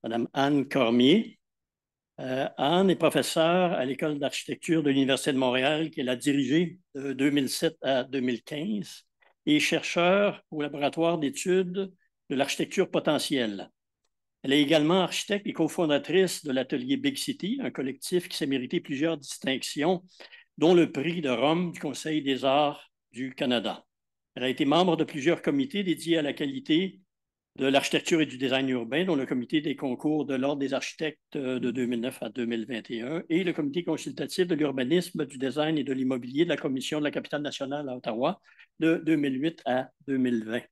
Madame Anne Cormier. Anne est professeure à l'École d'architecture de l'Université de Montréal, qu'elle a dirigée de 2007 à 2015, et chercheur au laboratoire d'études de l'architecture potentielle. Elle est également architecte et cofondatrice de l'atelier Big City, un collectif qui s'est mérité plusieurs distinctions, dont le prix de Rome du Conseil des arts du Canada. Elle a été membre de plusieurs comités dédiés à la qualité de l'architecture et du design urbain, dont le comité des concours de l'Ordre des architectes de 2009 à 2021 et le comité consultatif de l'urbanisme, du design et de l'immobilier de la Commission de la capitale nationale à Ottawa de 2008 à 2020.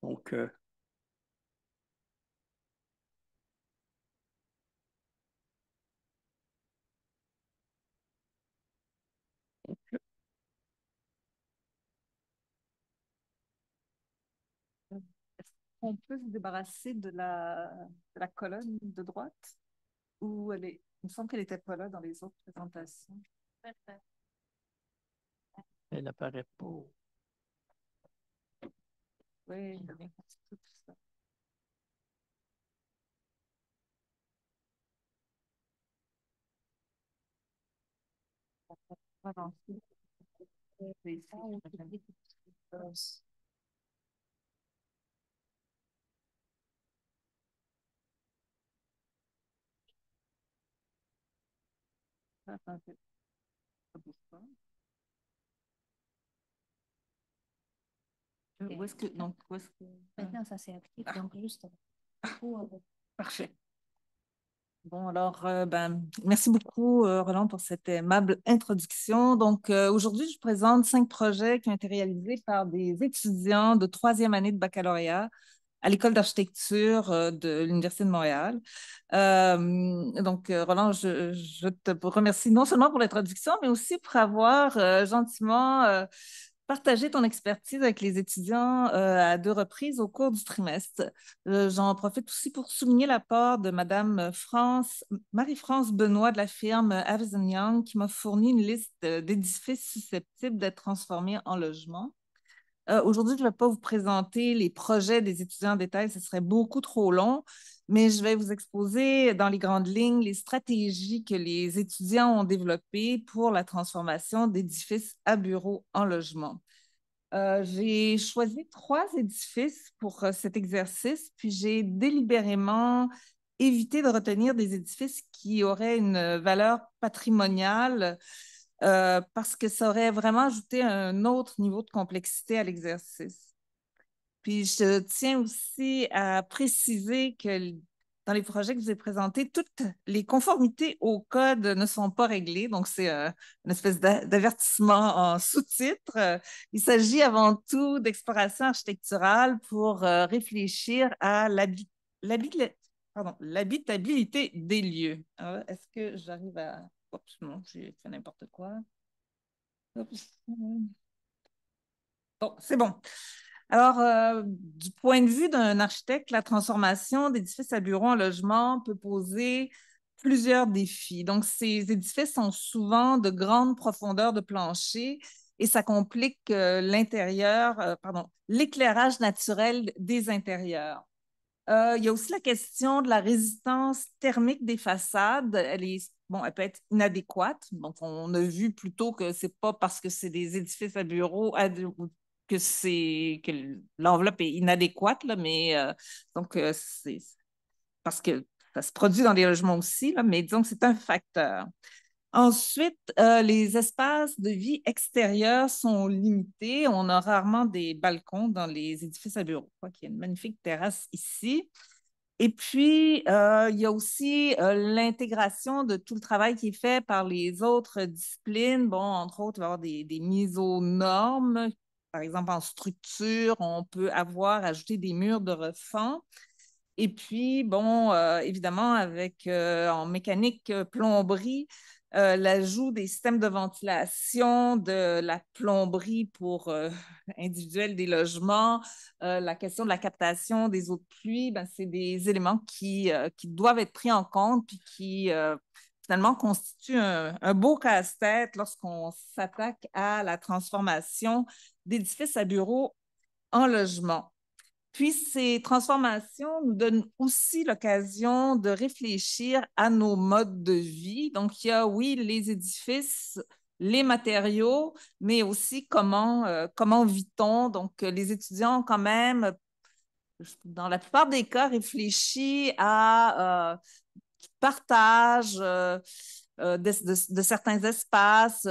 Donc, Est-ce qu'on peut se débarrasser de la colonne de droite ou il me semble qu'elle n'était pas là dans les autres présentations. elle n'apparaît pas. Oui, j'ai bien compris tout ça. Pardon. Où est-ce que... Donc, où est-ce que... Maintenant, ça c'est actif, donc juste... Parfait. Bon, alors, merci beaucoup, Roland, pour cette aimable introduction. Donc, aujourd'hui, je vous présente 5 projets qui ont été réalisés par des étudiants de 3e année de baccalauréat à l'École d'architecture de l'Université de Montréal. Roland, je te remercie non seulement pour l'introduction, mais aussi pour avoir gentiment partagé ton expertise avec les étudiants à 2 reprises au cours du trimestre. J'en profite aussi pour souligner l'apport de Madame Marie-France Benoît de la firme Avison Young qui m'a fourni une liste d'édifices susceptibles d'être transformés en logements. Aujourd'hui, je ne vais pas vous présenter les projets des étudiants en détail, ce serait beaucoup trop long, mais je vais vous exposer dans les grandes lignes les stratégies que les étudiants ont développées pour la transformation d'édifices à bureaux en logements. J'ai choisi 3 édifices pour cet exercice, puis j'ai délibérément évité de retenir des édifices qui auraient une valeur patrimoniale parce que ça aurait vraiment ajouté un autre niveau de complexité à l'exercice. Puis je tiens aussi à préciser que dans les projets que je vous ai présentés, toutes les conformités au code ne sont pas réglées. Donc, c'est une espèce d'avertissement en sous-titre. Il s'agit avant tout d'exploration architecturale pour réfléchir à l'habitabilité des lieux. Est-ce que j'arrive à... Oups, non, j'ai fait n'importe quoi. Oups. Bon, c'est bon. Alors, du point de vue d'un architecte, la transformation d'édifices à bureaux en logement peut poser plusieurs défis. Donc, ces édifices sont souvent de grande profondeur de plancher et ça complique l'éclairage naturel des intérieurs. Il y a aussi la question de la résistance thermique des façades. Elle peut être inadéquate. Donc, on a vu plutôt que ce n'est pas parce que c'est des édifices à bureaux que l'enveloppe est inadéquate, là, mais c'est parce que ça se produit dans les logements aussi, là, mais disons que c'est un facteur. Ensuite, les espaces de vie extérieurs sont limités. On a rarement des balcons dans les édifices à bureaux. Je crois qu'il y a une magnifique terrasse ici. Et puis, il y a aussi l'intégration de tout le travail qui est fait par les autres disciplines. Bon, entre autres, il va y avoir des mises aux normes. Par exemple, en structure, on peut ajouter des murs de refend. Et puis, bon, évidemment, en mécanique plomberie, l'ajout des systèmes de ventilation, de la plomberie pour individuelle des logements, la question de la captation des eaux de pluie, ben, c'est des éléments qui doivent être pris en compte puis qui finalement constituent un beau casse-tête lorsqu'on s'attaque à la transformation d'édifices à bureaux en logement. Puis ces transformations nous donnent aussi l'occasion de réfléchir à nos modes de vie. Donc, il y a, oui, les édifices, les matériaux, mais aussi comment vit-on. Donc, les étudiants, quand même, dans la plupart des cas, réfléchissent à partage de certains espaces,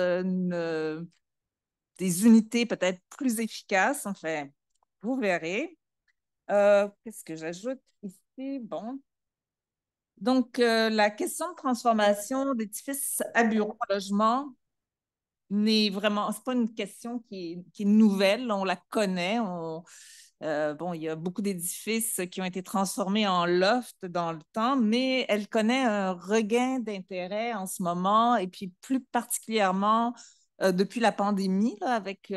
des unités peut-être plus efficaces. Enfin, vous verrez. Qu'est-ce que j'ajoute ici? Bon. Donc, la question de transformation d'édifices à bureaux, à logement, n'est vraiment, c'est pas une question qui est nouvelle, on la connaît. Bon, il y a beaucoup d'édifices qui ont été transformés en loft dans le temps, mais elle connaît un regain d'intérêt en ce moment, et puis plus particulièrement depuis la pandémie, là, avec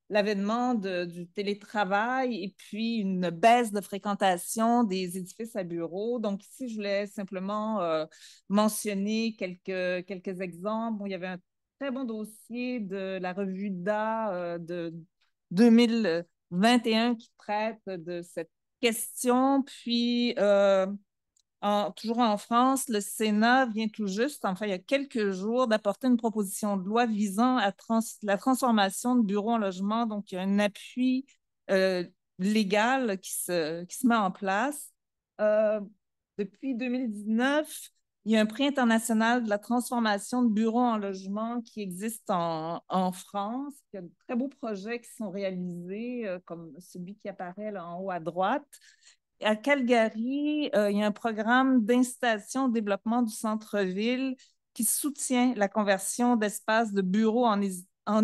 l'avènement du télétravail et puis une baisse de fréquentation des édifices à bureaux. Donc ici, je voulais simplement mentionner quelques exemples. Bon, il y avait un très bon dossier de la revue DA de 2021 qui traite de cette question. Puis, toujours en France, le Sénat vient tout juste, enfin, il y a quelques jours, d'apporter une proposition de loi visant à la transformation de bureaux en logement. Donc, il y a un appui légal qui se met en place. Depuis 2019, il y a un prix international de la transformation de bureaux en logement qui existe en France. Il y a de très beaux projets qui sont réalisés, comme celui qui apparaît là, en haut à droite. À Calgary, il y a un programme d'incitation au développement du centre-ville qui soutient la conversion d'espaces de bureaux en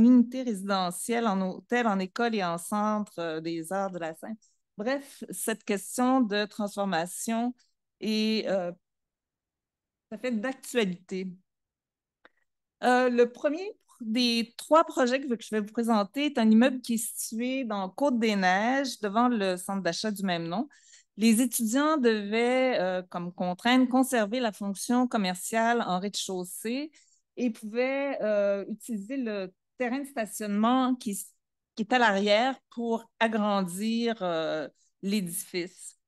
unités résidentielles, en hôtels, en écoles et en centres des arts de la scène. Bref, cette question de transformation et ça fait d'actualité. Le premier des trois projets que je vais vous présenter est un immeuble qui est situé dans Côte-des-Neiges, devant le centre d'achat du même nom. Les étudiants devaient, comme contrainte, conserver la fonction commerciale en rez-de-chaussée et pouvaient utiliser le terrain de stationnement qui est à l'arrière pour agrandir l'édifice.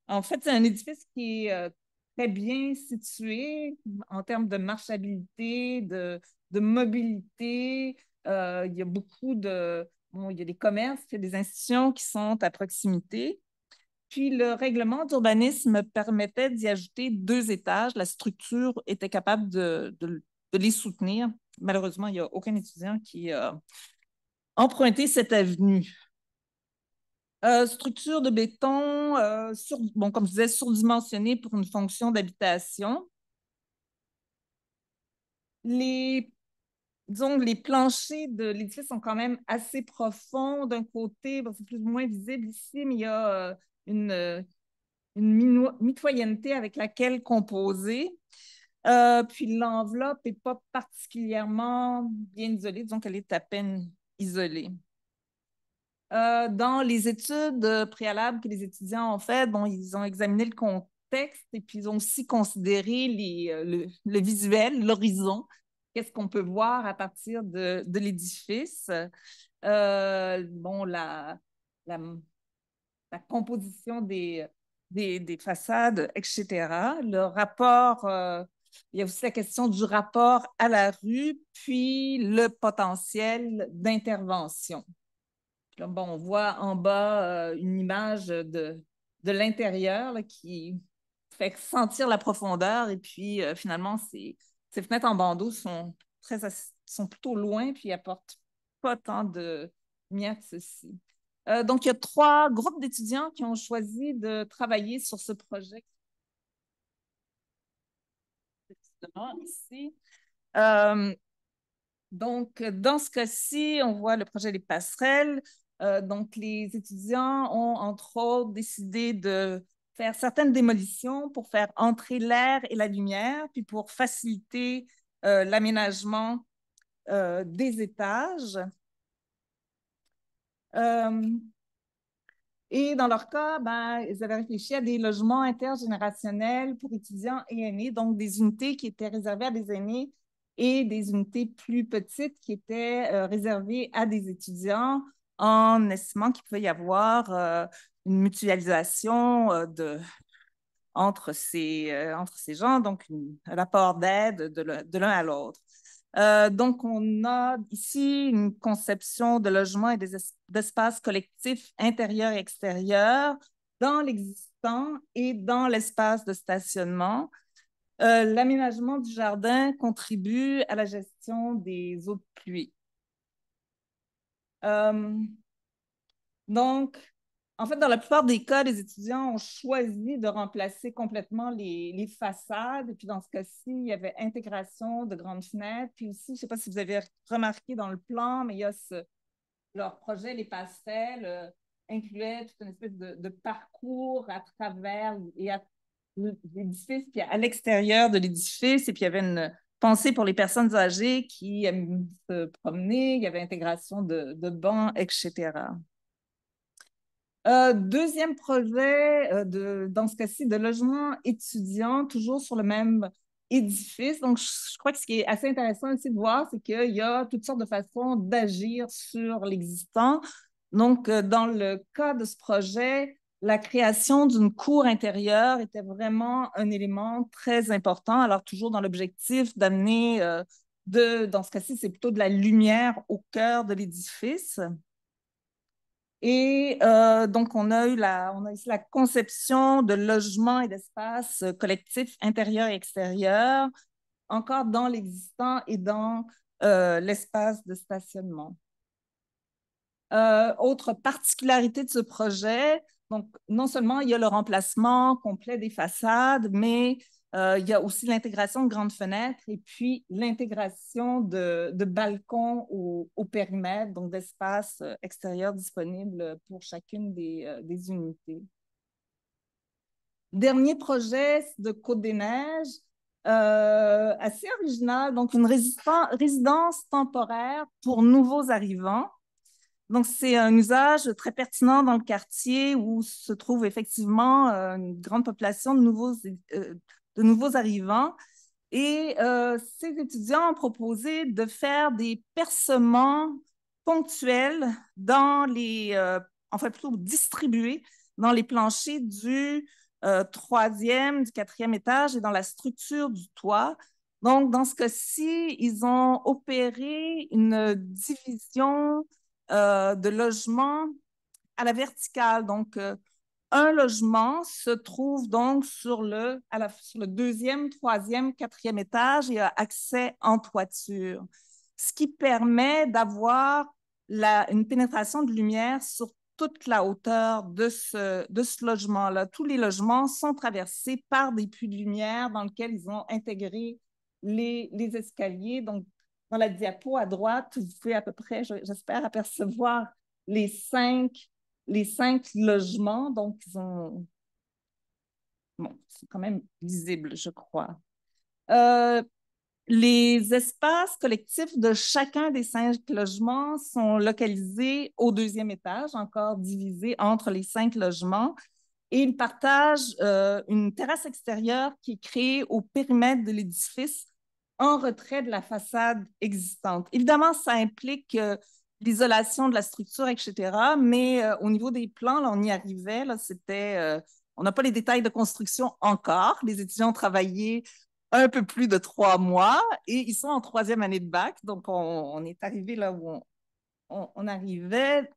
En fait, c'est un édifice qui est très bien situé en termes de marchabilité, de mobilité. Il y a beaucoup bon, il y a des commerces, il y a des institutions qui sont à proximité. Puis le règlement d'urbanisme permettait d'y ajouter 2 étages. La structure était capable de les soutenir. Malheureusement, il n'y a aucun étudiant qui a emprunté cette avenue. Structure de béton, bon, comme je disais, surdimensionnée pour une fonction d'habitation. Disons, les planchers de l'édifice sont quand même assez profonds d'un côté. Bon, c'est plus ou moins visible ici, mais il y a une mitoyenneté avec laquelle composer. Puis l'enveloppe n'est pas particulièrement bien isolée, disons qu'elle est à peine isolée. Dans les études préalables que les étudiants ont faites, bon, ils ont examiné le contexte et puis ils ont aussi considéré le visuel, l'horizon. Qu'est-ce qu'on peut voir à partir de l'édifice? Bon, la composition des façades, etc. Le rapport, il y a aussi la question du rapport à la rue, puis le potentiel d'intervention. Bon, on voit en bas une image de l'intérieur qui fait sentir la profondeur et puis finalement, ces fenêtres en bandeau sont plutôt loin puis apportent pas tant de lumière que ceci. Donc, il y a 3 groupes d'étudiants qui ont choisi de travailler sur ce projet. Ici. Donc, dans ce cas-ci, on voit le projet des passerelles. Donc, les étudiants ont, entre autres, décidé de faire certaines démolitions pour faire entrer l'air et la lumière, puis pour faciliter l'aménagement des étages. Et dans leur cas, ben, ils avaient réfléchi à des logements intergénérationnels pour étudiants et aînés, donc des unités qui étaient réservées à des aînés et des unités plus petites qui étaient réservées à des étudiants en estimant qu'il pouvait y avoir une mutualisation entre ces gens, donc un rapport d'aide de l'un à l'autre. Donc, on a ici une conception de logement et d'espaces collectifs intérieurs et extérieurs dans l'existant et dans l'espace de stationnement. L'aménagement du jardin contribue à la gestion des eaux de pluie. Donc, en fait, dans la plupart des cas, les étudiants ont choisi de remplacer complètement les façades. Et puis, dans ce cas-ci, il y avait intégration de grandes fenêtres. Puis aussi, je ne sais pas si vous avez remarqué dans le plan, mais il y a leur projet, les passerelles, incluait toute une espèce de parcours à travers l'édifice, puis à l'extérieur de l'édifice. Et puis, il y avait une pensée pour les personnes âgées qui aiment se promener. Il y avait intégration de bancs, etc. Deuxième projet, dans ce cas-ci, de logement étudiant, toujours sur le même édifice. Donc, je crois que ce qui est assez intéressant aussi de voir, c'est qu'il y a toutes sortes de façons d'agir sur l'existant. Donc, dans le cas de ce projet, la création d'une cour intérieure était vraiment un élément très important. Alors, toujours dans l'objectif d'amener, dans ce cas-ci, c'est plutôt de la lumière au cœur de l'édifice. Et donc, on a ici la conception de logements et d'espaces collectifs intérieurs et extérieurs, encore dans l'existant et dans l'espace de stationnement. Autre particularité de ce projet, donc non seulement il y a le remplacement complet des façades, mais il y a aussi l'intégration de grandes fenêtres et puis l'intégration de balcons au périmètre, donc d'espaces extérieurs disponibles pour chacune des unités. Dernier projet de Côte-des-Neiges, assez original, donc une résidence temporaire pour nouveaux arrivants. Donc, c'est un usage très pertinent dans le quartier où se trouve effectivement une grande population de nouveaux arrivants. Et ces étudiants ont proposé de faire des percements ponctuels enfin plutôt distribués dans les planchers du troisième, du quatrième étage et dans la structure du toit. Donc, dans ce cas-ci, ils ont opéré une division de logements à la verticale. Donc, un logement se trouve donc sur le deuxième, troisième, quatrième étage et a accès en toiture, ce qui permet d'avoir une pénétration de lumière sur toute la hauteur de ce logement-là. Tous les logements sont traversés par des puits de lumière dans lesquels ils ont intégré les escaliers. Donc, dans la diapo à droite, vous pouvez à peu près, j'espère, apercevoir les cinq logements. Donc, bon, c'est quand même visible, je crois. Les espaces collectifs de chacun des 5 logements sont localisés au deuxième étage, encore divisés entre les 5 logements. Et ils partagent une terrasse extérieure qui est créée au périmètre de l'édifice en retrait de la façade existante. Évidemment, ça implique l'isolation de la structure, etc. Mais au niveau des plans, là, on y arrivait. Là, on n'a pas les détails de construction encore. Les étudiants ont travaillé un peu plus de 3 mois et ils sont en 3e année de bac. Donc, on est arrivé là où on arrivait.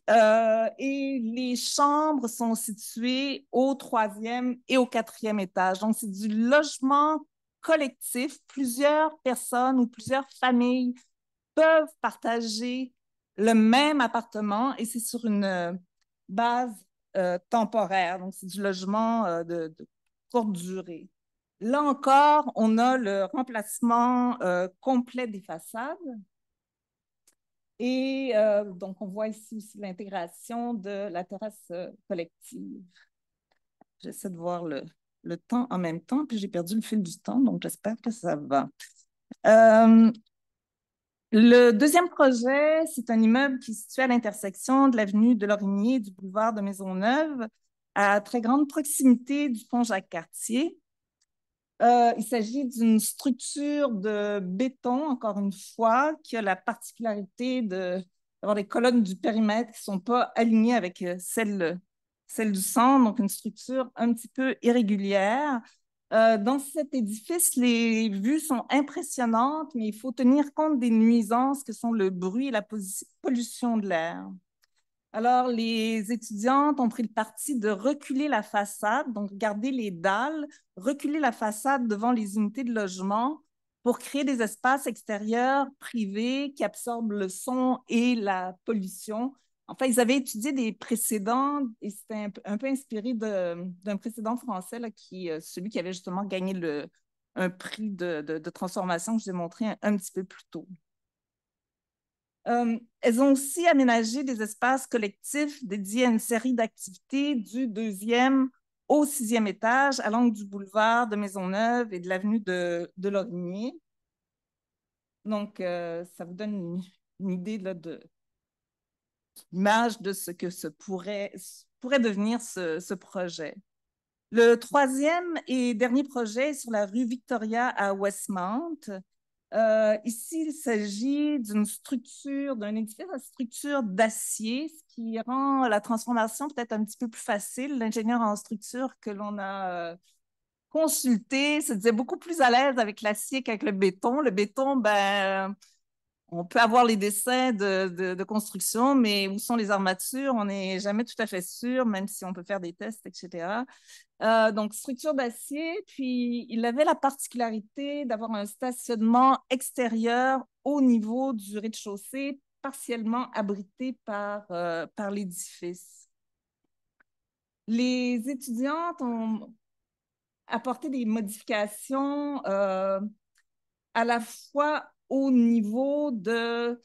Et les chambres sont situées au 3e et au 4e étage. Donc, c'est du logement collectif. Plusieurs personnes ou plusieurs familles peuvent partager le même appartement et c'est sur une base temporaire. Donc, c'est du logement de courte durée. Là encore, on a le remplacement complet des façades. Et donc, on voit ici aussi l'intégration de la terrasse collective. J'essaie de voir le temps en même temps, puis j'ai perdu le fil du temps, donc j'espère que ça va. Le deuxième projet, c'est un immeuble qui est situé à l'intersection de l'avenue de Lorigny et du boulevard de Maisonneuve, à très grande proximité du pont Jacques-Cartier. Il s'agit d'une structure de béton, encore une fois, qui a la particularité d'avoir des colonnes du périmètre qui ne sont pas alignées avec celles celle du centre, donc une structure un petit peu irrégulière. Dans cet édifice, les vues sont impressionnantes, mais il faut tenir compte des nuisances que sont le bruit et la pollution de l'air. Alors, les étudiantes ont pris le parti de reculer la façade, donc garder les dalles, reculer la façade devant les unités de logement pour créer des espaces extérieurs privés qui absorbent le son et la pollution. Enfin, ils avaient étudié des précédents et c'était un peu inspiré d'un précédent français, là, celui qui avait justement gagné un prix de transformation que je vous ai montré un petit peu plus tôt. Elles ont aussi aménagé des espaces collectifs dédiés à une série d'activités du 2e au 6e étage, à l'angle du boulevard de Maisonneuve et de l'avenue de Lorigny. Donc, ça vous donne une idée là, de l'image de ce que pourrait devenir ce projet. Le 3e et dernier projet est sur la rue Victoria à Westmount. Ici, il s'agit d'un édifice à structure d'acier, ce qui rend la transformation peut-être un petit peu plus facile. L'ingénieur en structure que l'on a consulté se disait beaucoup plus à l'aise avec l'acier qu'avec le béton. Le béton, ben, on peut avoir les dessins de construction, mais où sont les armatures? On n'est jamais tout à fait sûr, même si on peut faire des tests, etc. Donc, structure d'acier, puis il avait la particularité d'avoir un stationnement extérieur au niveau du rez-de-chaussée, partiellement abrité par l'édifice. Les étudiantes ont apporté des modifications à la fois au niveau du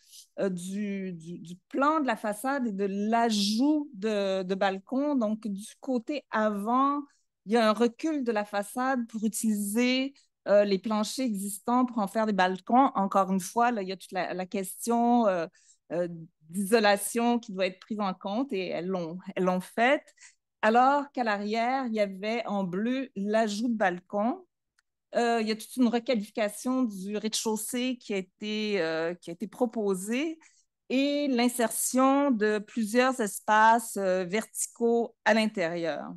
plan de la façade et de l'ajout de balcons. Donc, du côté avant, il y a un recul de la façade pour utiliser les planchers existants pour en faire des balcons. Encore une fois, là, il y a toute la question euh, d'isolation qui doit être prise en compte et elles l'ont faite. Alors qu'à l'arrière, il y avait en bleu l'ajout de balcons. Il y a toute une requalification du rez-de-chaussée qui a été proposée et l'insertion de plusieurs espaces verticaux à l'intérieur.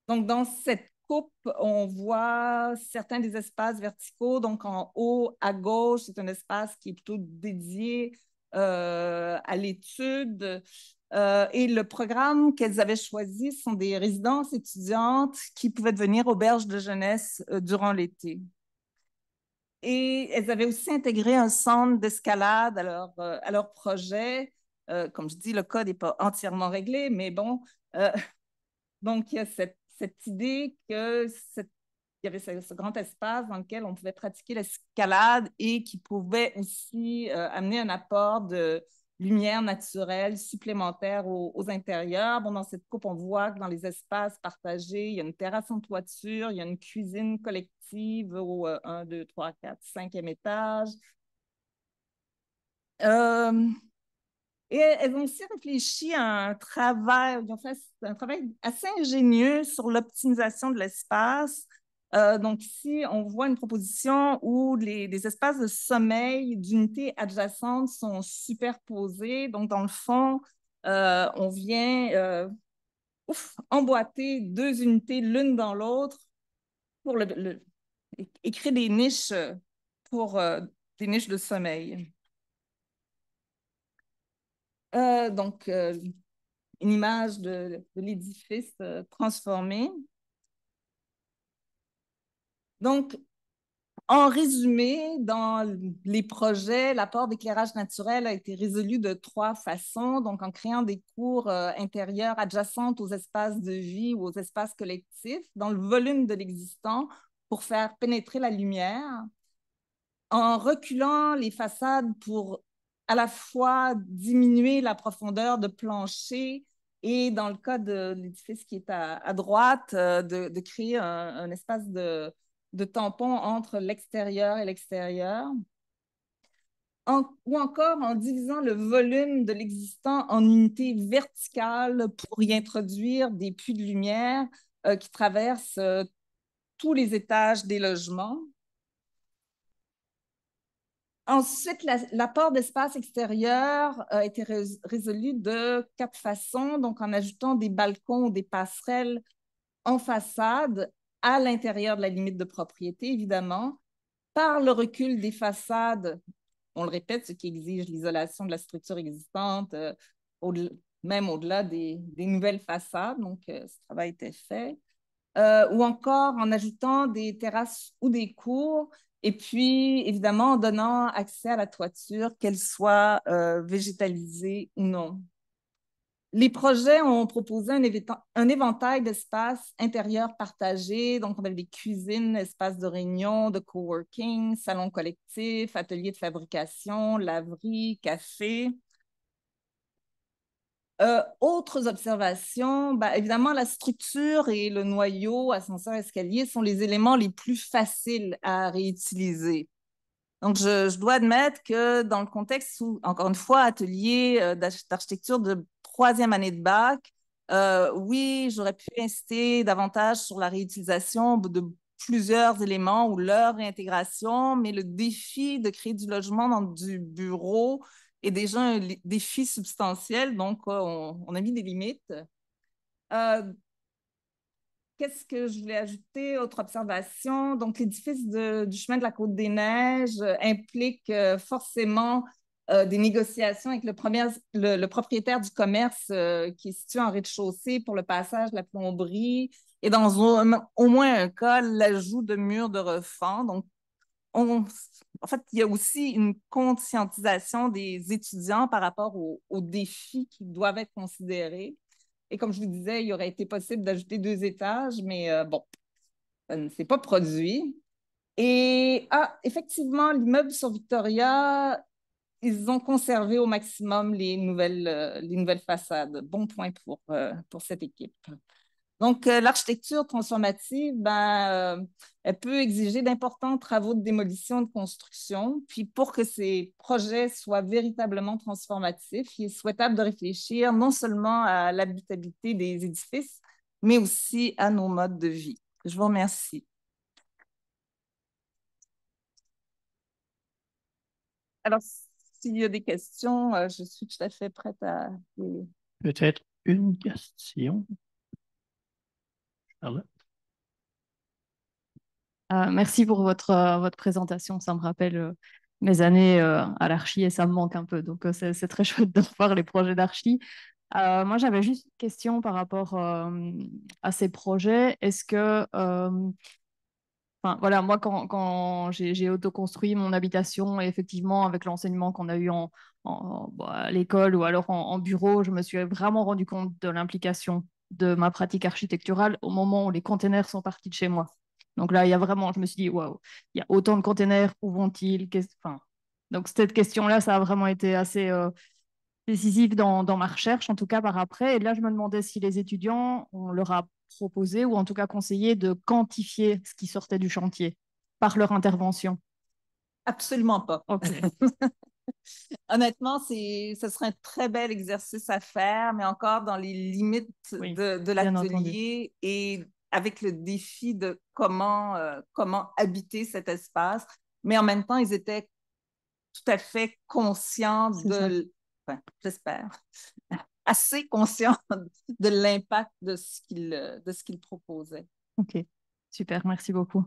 Donc, dans cette coupe, on voit certains des espaces verticaux. Donc, en haut, à gauche, c'est un espace qui est plutôt dédié à l'étude. Et le programme qu'elles avaient choisi sont des résidences étudiantes qui pouvaient devenir auberges de jeunesse durant l'été. Et elles avaient aussi intégré un centre d'escalade à leur projet. Comme je dis, le code n'est pas entièrement réglé, mais bon, donc il y a cette idée qu'il y avait ce grand espace dans lequel on pouvait pratiquer l'escalade et qui pouvait aussi amener un apport de lumière naturelle supplémentaire aux intérieurs. Bon, dans cette coupe, on voit que dans les espaces partagés, il y a une terrasse en toiture, il y a une cuisine collective au 1, 2, 3, 4, 5e étage. Et elles ont aussi réfléchi à un travail, ils ont fait un travail assez ingénieux sur l'optimisation de l'espace. Donc ici, on voit une proposition où les espaces de sommeil d'unités adjacentes sont superposés. Donc dans le fond, on vient emboîter 2 unités l'une dans l'autre pour et créer des niches pour des niches de sommeil. Donc, une image de l'édifice transformé. Donc, en résumé, dans les projets, l'apport d'éclairage naturel a été résolu de 3 façons. Donc, en créant des cours intérieures adjacentes aux espaces de vie ou aux espaces collectifs, dans le volume de l'existant, pour faire pénétrer la lumière, en reculant les façades pour à la fois diminuer la profondeur de plancher et, dans le cas de l'édifice qui est à droite, de créer un espace de tampon entre l'extérieur et l'extérieur. Ou encore en divisant le volume de l'existant en unités verticales pour y introduire des puits de lumière qui traversent tous les étages des logements. Ensuite, l'apport d'espace extérieur a été résolu de 4 façons, donc en ajoutant des balcons ou des passerelles en façade à l'intérieur de la limite de propriété, évidemment, par le recul des façades, on le répète, ce qui exige l'isolation de la structure existante, même au-delà des nouvelles façades, donc ce travail était fait, ou encore en ajoutant des terrasses ou des cours, et puis évidemment en donnant accès à la toiture, qu'elle soit végétalisée ou non. Les projets ont proposé un éventail d'espaces intérieurs partagés. Donc, on avait des cuisines, espaces de réunion, de coworking, salons collectifs, ateliers de fabrication, laverie, café. Autres observations, ben, évidemment, la structure et le noyau, ascenseur, escalier, sont les éléments les plus faciles à réutiliser. Donc, je dois admettre que dans le contexte où, encore une fois, atelier d'architecture de 3e année de bac, oui, j'aurais pu insister davantage sur la réutilisation de plusieurs éléments ou leur réintégration, mais le défi de créer du logement dans du bureau est déjà un défi substantiel, donc on a mis des limites. Qu'est-ce que je voulais ajouter? Autre observation. Donc, l'édifice du chemin de la Côte-des-Neiges implique forcément des négociations avec le propriétaire du commerce qui est situé en rez-de-chaussée pour le passage de la plomberie et dans au moins un cas, l'ajout de murs de refend. Donc, en fait, il y a aussi une conscientisation des étudiants par rapport aux défis qui doivent être considérés. Et comme je vous disais, il aurait été possible d'ajouter 2 étages, mais bon, ça ne s'est pas produit. Et effectivement, l'immeuble sur Victoria, ils ont conservé au maximum les nouvelles façades. Bon point pour cette équipe. Donc, l'architecture transformative, ben, elle peut exiger d'importants travaux de démolition et de construction. Puis, pour que ces projets soient véritablement transformatifs, il est souhaitable de réfléchir non seulement à l'habitabilité des édifices, mais aussi à nos modes de vie. Je vous remercie. Alors, s'il y a des questions, je suis tout à fait prête à... Peut-être une question, Charlotte? Merci pour votre présentation. Ça me rappelle mes années à l'archi et ça me manque un peu. Donc, c'est très chouette de revoir les projets d'archi. Moi, j'avais juste une question par rapport à ces projets. Est-ce que, enfin, voilà, moi, quand j'ai autoconstruit mon habitation, et effectivement, avec l'enseignement qu'on a eu bon, à l'école ou alors en bureau, je me suis vraiment rendu compte de l'implication de ma pratique architecturale au moment où les containers sont partis de chez moi. Donc là, il y a vraiment, je me suis dit, waouh, il y a autant de containers, où vont-ils? Enfin, donc cette question-là, ça a vraiment été assez décisif dans ma recherche, en tout cas par après. Et là, je me demandais si les étudiants, on leur a proposé ou en tout cas conseillé de quantifier ce qui sortait du chantier par leur intervention. Absolument pas. Ok. Honnêtement, ce serait un très bel exercice à faire, mais encore dans les limites Oui, de bien entendu. l'atelier et avec le défi de comment habiter cet espace. Mais en même temps, ils étaient tout à fait conscients C'est ça. enfin, j'espère, assez conscients de l'impact de ce qu'ils proposaient. Ok, super, merci beaucoup.